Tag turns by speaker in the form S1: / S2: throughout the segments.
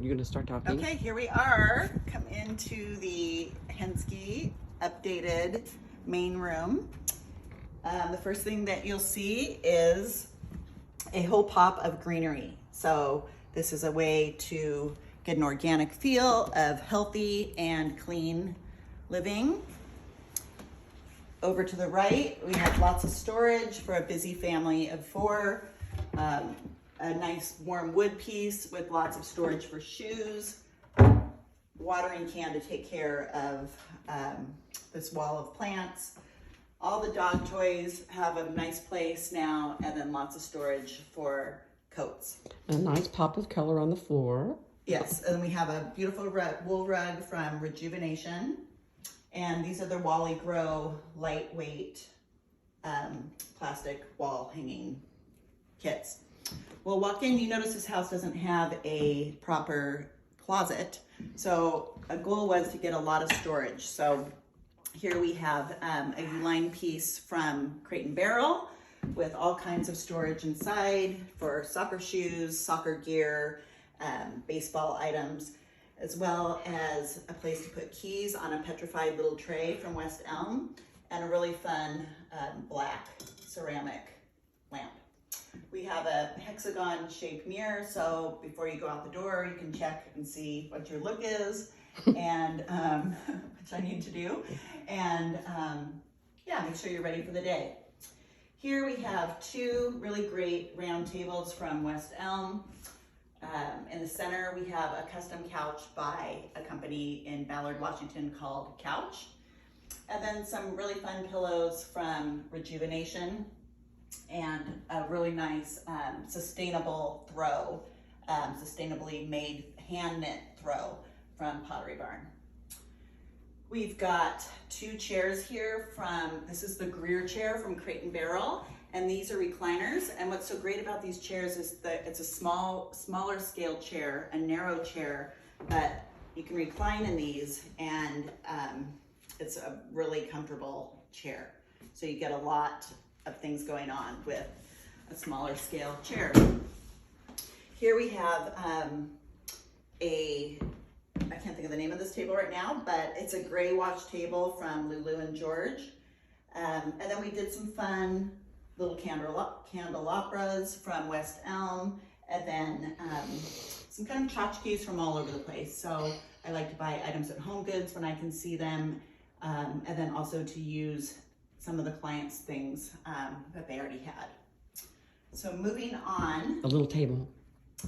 S1: you going to start talking?
S2: Okay, here we are. Come into the Henske updated main room. The first thing that you'll see is a whole pop of greenery. So this is a way to get an organic feel of healthy and clean living. Over to the right, we have lots of storage for a busy family of four. A nice warm wood piece with lots of storage for shoes. Watering can to take care of this wall of plants. All the dog toys have a nice place now, and then lots of storage for coats.
S1: A nice pop of color on the floor.
S2: Yes, and we have a beautiful wool rug from Rejuvenation. And these are the Wally Grow lightweight plastic wall hanging kits. We'll walk in, you notice this house doesn't have a proper closet. So a goal was to get a lot of storage. So here we have a U-line piece from Crate & Barrel with all kinds of storage inside for soccer shoes, soccer gear, baseball items, as well as a place to put keys on a petrified little tray from West Elm, and a really fun black ceramic lamp. We have a hexagon shaped mirror, so before you go out the door, you can check and see what your look is, and which I need to do, and yeah, make sure you're ready for the day. Here we have two really great round tables from West Elm. In the center, we have a custom couch by a company in Ballard, Washington called Couch. And then some really fun pillows from Rejuvenation, and a really nice sustainable throw, sustainably made hand knit throw from Pottery Barn. We've got two chairs here this is the Greer chair from Crate & Barrel. And these are recliners, and what's so great about these chairs is that it's a smaller scale chair, a narrow chair, but you can recline in these, and it's a really comfortable chair. So you get a lot of things going on with a smaller scale chair. Here we have I can't think of the name of this table right now, but it's a gray watch table from Lulu and George. And then we did some fun little candelabras from West Elm, and then some kind of tchotchkes from all over the place. So I like to buy items at Home Goods when I can see them, and then also to use some of the clients' things that they already had. So moving on.
S1: A little table.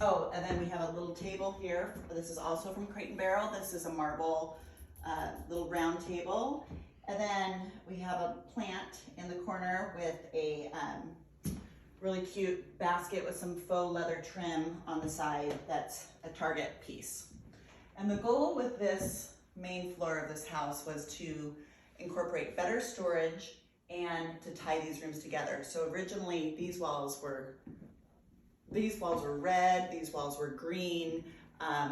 S2: Oh, and then we have a little table here. This is also from Crate & Barrel. This is a marble little round table. And then we have a plant in the corner with a really cute basket with some faux leather trim on the side. That's a Target piece. And the goal with this main floor of this house was to incorporate better storage and to tie these rooms together. So originally these walls were red, these walls were green.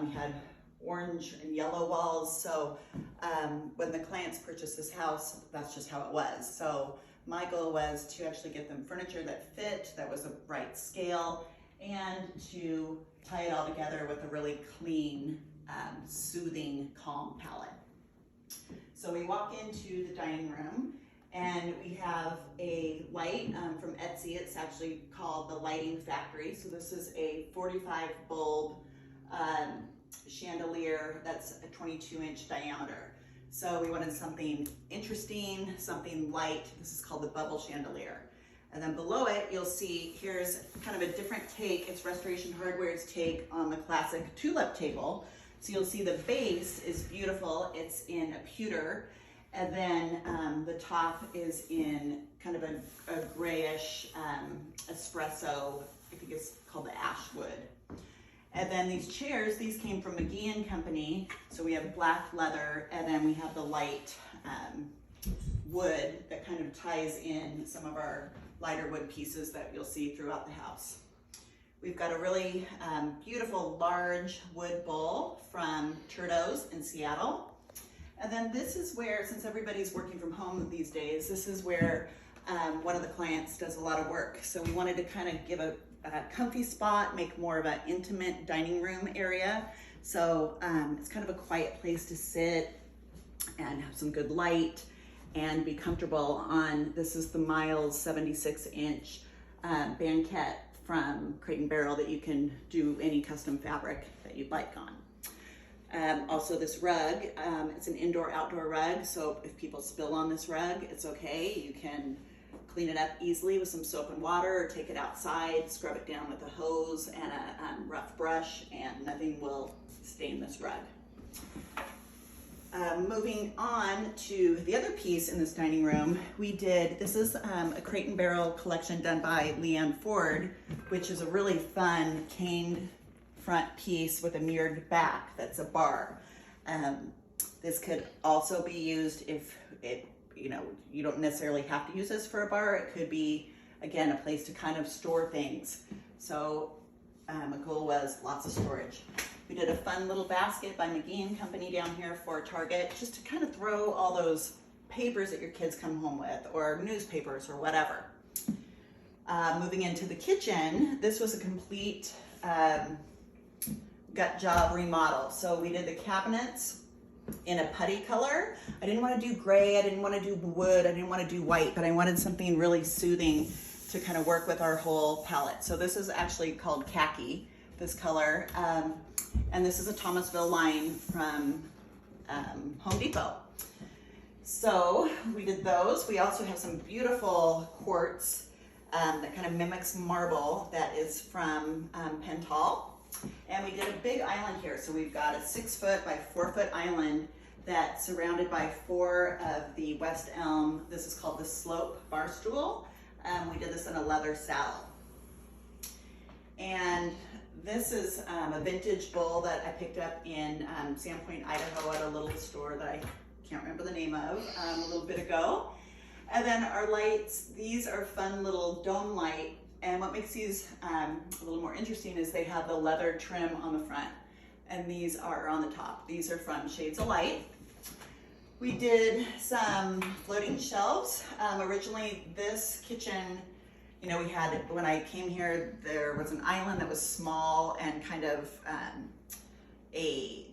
S2: We had orange and yellow walls. So when the clients purchased this house, that's just how it was. So my goal was to actually get them furniture that fit, that was the right scale, and to tie it all together with a really clean, soothing, calm palette. So we walk into the dining room, and we have a light from Etsy. It's actually called the Lighting Factory. So this is a 45 bulb chandelier that's a 22-inch diameter. So we wanted something interesting, something light. This is called the bubble chandelier. And then below it, you'll see here's kind of a different take. It's Restoration Hardware's take on the classic tulip table. So you'll see the base is beautiful. It's in a pewter. And then the top is in kind of a grayish espresso, I think it's called the ash wood. And then these chairs, these came from McGee & Company. So we have black leather, and then we have the light wood that kind of ties in some of our lighter wood pieces that you'll see throughout the house. We've got a really beautiful large wood bowl from Turdo's in Seattle. And then this is where, since everybody's working from home these days, this is where one of the clients does a lot of work. So we wanted to kind of give a comfy spot, make more of an intimate dining room area. So it's kind of a quiet place to sit and have some good light and be comfortable on. This is the Miles 76-inch banquette from Crate & Barrel that you can do any custom fabric that you'd like on. Also this rug, it's an indoor-outdoor rug, so if people spill on this rug, it's okay. You can clean it up easily with some soap and water, or take it outside, scrub it down with a hose and a rough brush, and nothing will stain this rug. Moving on to the other piece in this dining room, this is a Crate & Barrel collection done by Leanne Ford, which is a really fun caned front piece with a mirrored back that's a bar. This could also be used if you don't necessarily have to use this for a bar. It could be, again, a place to kind of store things. So a goal was lots of storage. We did a fun little basket by McGee & Company down here for Target, just to kind of throw all those papers that your kids come home with, or newspapers or whatever. Moving into the kitchen, this was a complete gut job remodel. So we did the cabinets in a putty color. I didn't want to do gray, I didn't want to do wood, I didn't want to do white, but I wanted something really soothing to kind of work with our whole palette. So this is actually called khaki, this color. And this is a Thomasville line from Home Depot. So we did those. We also have some beautiful quartz that kind of mimics marble that is from Pental. And we did a big island here. So we've got a 6-foot by 4-foot island that's surrounded by 4 of the West Elm. This is called the Slope bar stool. We did this in a leather saddle. And this is a vintage bowl that I picked up in Sandpoint, Idaho at a little store that I can't remember the name of a little bit ago. And then our lights, these are fun little dome light. And what makes these a little more interesting is they have the leather trim on the front, and these are on the top. These are from Shades of Light. We did some floating shelves. Originally, this kitchen, we had, when I came here, there was an island that was small and kind of it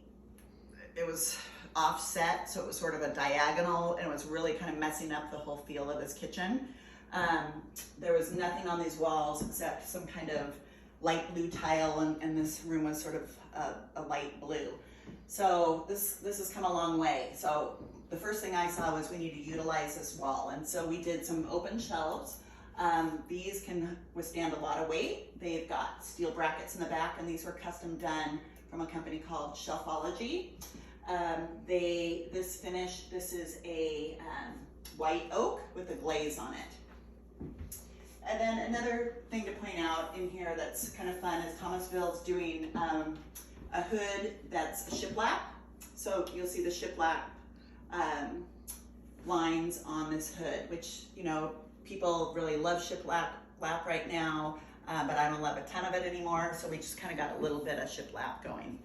S2: was offset, so it was sort of a diagonal, and it was really kind of messing up the whole feel of this kitchen. There was nothing on these walls except some kind of light blue tile, and this room was sort of a light blue. So this has come a long way. So the first thing I saw was we need to utilize this wall, and so we did some open shelves. These can withstand a lot of weight. They've got steel brackets in the back, and these were custom done from a company called Shelfology. This finish, this is a white oak with a glaze on it. And then another thing to point out in here that's kind of fun is Thomasville's doing a hood that's a shiplap. So you'll see the shiplap lines on this hood, which, people really love shiplap right now, but I don't love a ton of it anymore. So we just kind of got a little bit of shiplap going.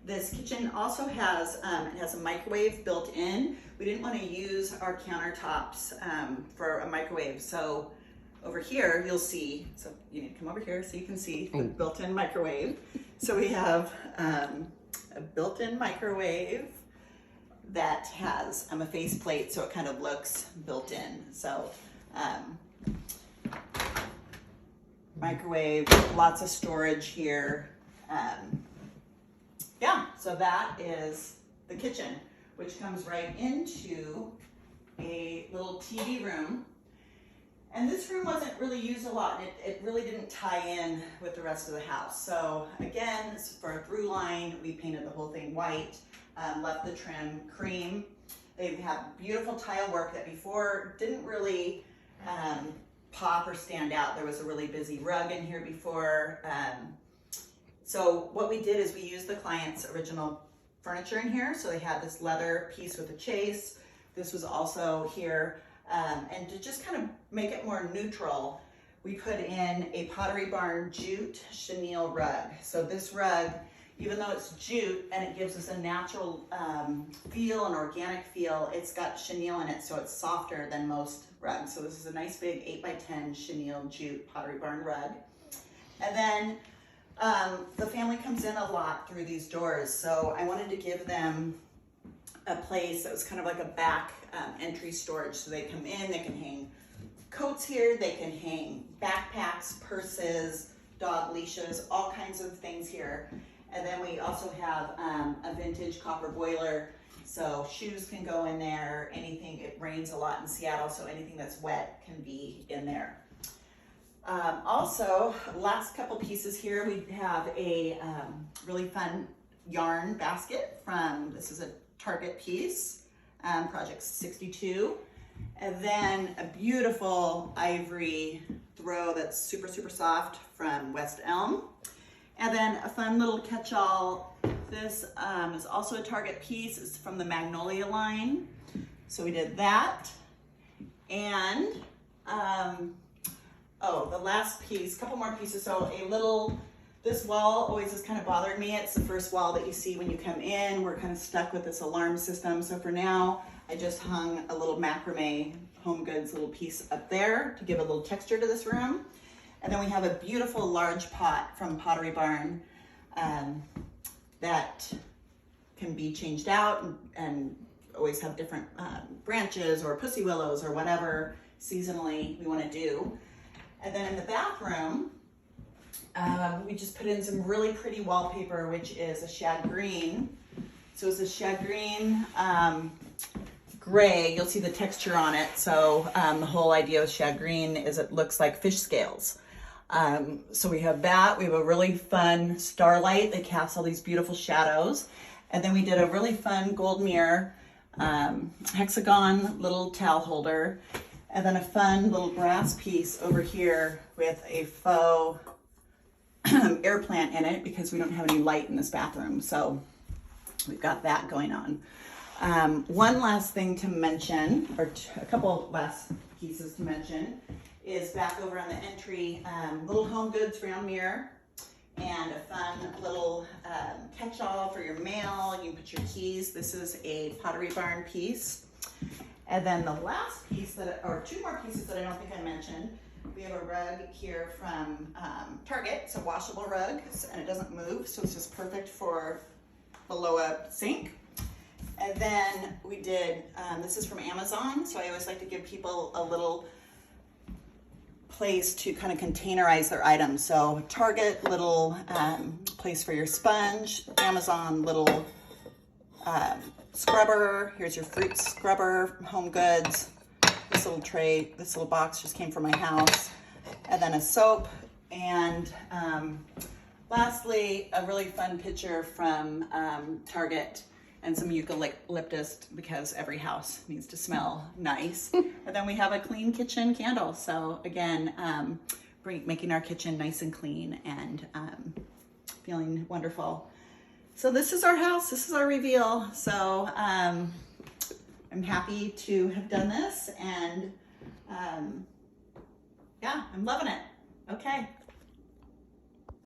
S2: This kitchen also has, it has a microwave built in. We didn't want to use our countertops for a microwave. So over here, you'll see, so you need to come over here so you can see the built-in microwave. So we have a built-in microwave that has a faceplate, so it kind of looks built in. So microwave, lots of storage here. Yeah, so that is the kitchen, which comes right into a little TV room. And this room wasn't really used a lot, and it really didn't tie in with the rest of the house. So again, for a through line, we painted the whole thing white, left the trim cream. They have beautiful tile work that before didn't really pop or stand out. There was a really busy rug in here before. So what we did is we used the client's original furniture in here. So they had this leather piece with a chase. This was also here. And to just kind of make it more neutral, we put in a Pottery Barn jute chenille rug. So this rug, even though it's jute and it gives us a natural feel, an organic feel, it's got chenille in it, so it's softer than most rugs. So this is a nice big 8x10 chenille jute Pottery Barn rug. And then The family comes in a lot through these doors, so I wanted to give them a place that was kind of like a back entry storage. So they come in, they can hang coats here, they can hang backpacks, purses, dog leashes, all kinds of things here. And then we also have a vintage copper boiler, so shoes can go in there, anything, it rains a lot in Seattle, so anything that's wet can be in there. Also, last couple pieces here, we have a really fun yarn basket this is a Target piece, Project 62. And then a beautiful ivory throw that's super, super soft from West Elm. And then a fun little catch-all. This is also a Target piece. It's from the Magnolia line. So we did that. And, the last piece, couple more pieces. So this wall always has kind of bothered me. It's the first wall that you see when you come in. We're kind of stuck with this alarm system. So for now, I just hung a little macrame Home Goods little piece up there to give a little texture to this room. And then we have a beautiful large pot from Pottery Barn that can be changed out and always have different branches or pussy willows or whatever seasonally we want to do. And then in the bathroom, we just put in some really pretty wallpaper, which is a shad green. So it's a shad green gray. You'll see the texture on it. So the whole idea of shad green is it looks like fish scales. So we have that. We have a really fun starlight that casts all these beautiful shadows. And then we did a really fun gold mirror, hexagon little towel holder, and then a fun little brass piece over here with a faux air plant in it because we don't have any light in this bathroom. So we've got that going on. One last thing to mention, or a couple last pieces to mention, is back over on the entry, little Home Goods round mirror and a fun little catch-all for your mail. You can put your keys. This is a Pottery Barn piece. And then the last piece, or two more pieces that I don't think I mentioned, we have a rug here from Target. It's a washable rug, and it doesn't move, so it's just perfect for below a sink. And then we did, this is from Amazon, so I always like to give people a little place to kind of containerize their items. So Target, little place for your sponge. Amazon, little scrubber. Here's your fruit scrubber. Home Goods. This little tray, this little box just came from my house. And then a soap. And lastly, a really fun picture from Target and some eucalyptus because every house needs to smell nice. And then we have a clean kitchen candle. So again, making our kitchen nice and clean and feeling wonderful. So this is our house, this is our reveal. So I'm happy to have done this and yeah, I'm loving it. Okay.